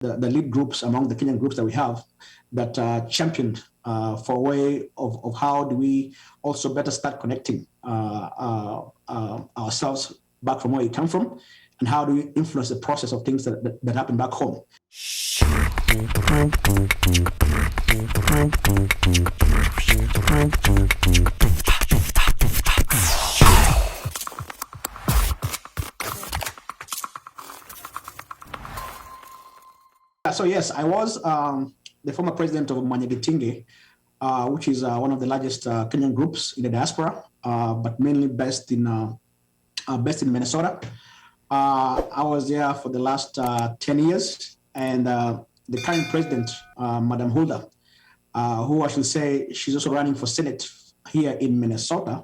the lead groups among the Kenyan groups that we have that championed for a way of how do we also better start connecting ourselves back from where we come from, and how do we influence the process of things that happen back home. So yes, I was the former president of Mwanyagetinge, which is one of the largest Kenyan groups in the diaspora, but mainly based in Minnesota. I was there for the last 10 years, and the current president, Madam Hulda, who I should say she's also running for Senate here in Minnesota,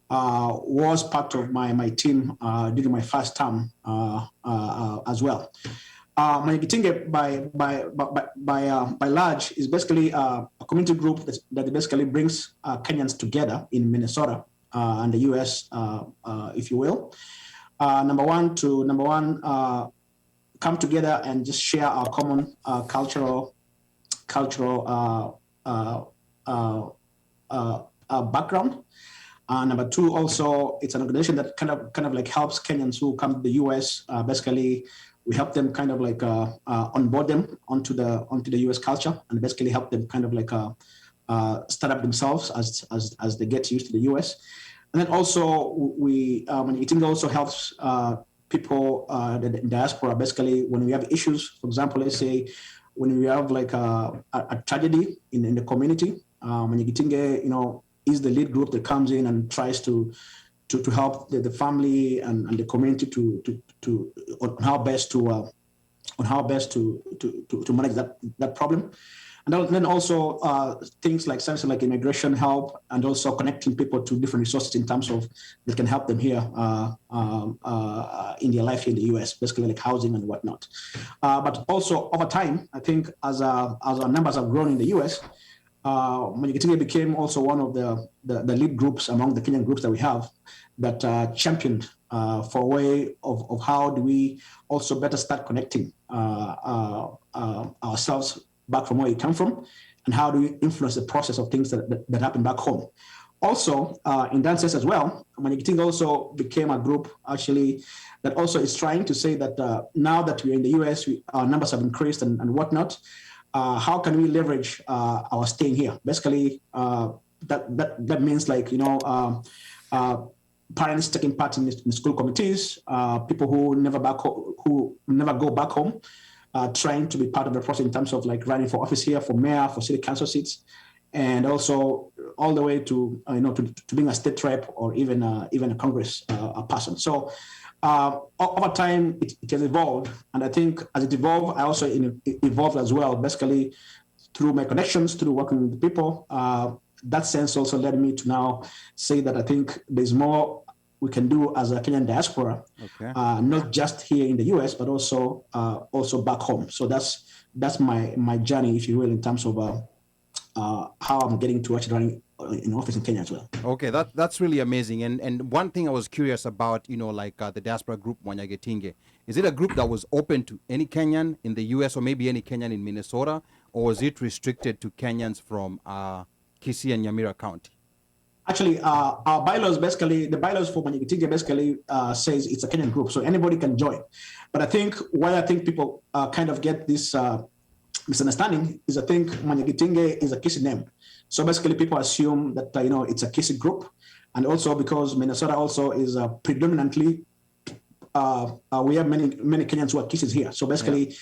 was part of my team during my first term as well. Mwanyagetinge, by large, is basically a community group that basically brings Kenyans together in Minnesota and the US, if you will. Number one, come together and just share our common cultural background. Number two, also, it's an organization that kind of like helps Kenyans who come to the US. Basically, we help them kind of like onboard them onto the US culture, and basically help them kind of like start up themselves as they get used to the US. And then also Mwanyagetinge also helps people the diaspora. Basically, when we have issues, for example, let's say when we have like a tragedy in the community, Mwanyagetinge, is the lead group that comes in and tries to help the family and the community on how best to manage that problem. And then also things like services like immigration help, and also connecting people to different resources in terms of that can help them here in their life here in the US, basically like housing and whatnot. But also over time, I think as our numbers have grown in the US, Mwanyagetinge became also one of the lead groups among the Kenyan groups that we have that championed for a way of how do we also better start connecting ourselves back from where we come from, and how do we influence the process of things that happen back home. Also, in that sense as well, Mwanyagetinge also became a group actually that also is trying to say that now that we're in the US, our numbers have increased and whatnot. How can we leverage our staying here? Basically, that means like parents taking part in school committees, people who never go back home, trying to be part of the process in terms of like running for office here, for mayor, for city council seats, and also all the way to to being a state rep or even a Congress person. So over time, it has evolved, and I think as it evolved, I also evolved as well. Basically, through my connections, through working with people, that sense also led me to now say that I think there's more we can do as a Kenyan diaspora, okay. Not just here in the US, but also back home. So that's my journey, if you will, in terms of how I'm getting to actually running in office in Kenya as well. Okay, that's really amazing. And one thing I was curious about, the diaspora group Mwanyagetinge, is it a group that was open to any Kenyan in the US or maybe any Kenyan in Minnesota, or was it restricted to Kenyans from Kisii and Nyamira County? Actually, our bylaws, basically, the bylaws for Mwanyagetinge basically says it's a Kenyan group, so anybody can join. But I think why people kind of get this misunderstanding is I think Mwanyagetinge is a Kisii name. So basically people assume that, it's a Kisii group. And also because Minnesota also is predominantly, we have many Kenyans who are Kisiis here. So basically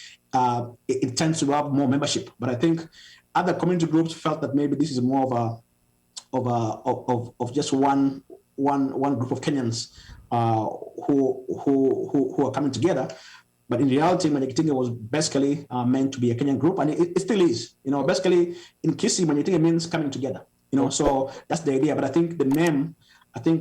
it tends to have more membership. But I think other community groups felt that maybe this is more of just one group of Kenyans who are coming together. But in reality, Mwanyagetinge was basically meant to be a Kenyan group, and it still is. Basically in Kisii, Mwanyagetinge means coming together. So that's the idea. But I think the name,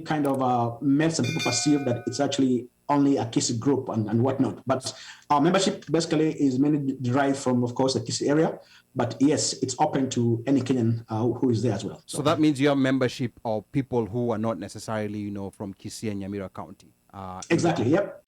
kind of made some people perceive that it's actually only a Kisii group and whatnot. But our membership basically is mainly derived from, of course, the Kisii area. But yes, it's open to any Kenyan who is there as well. So that means you have membership of people who are not necessarily, from Kisii and Nyamira County. Exactly. Yep.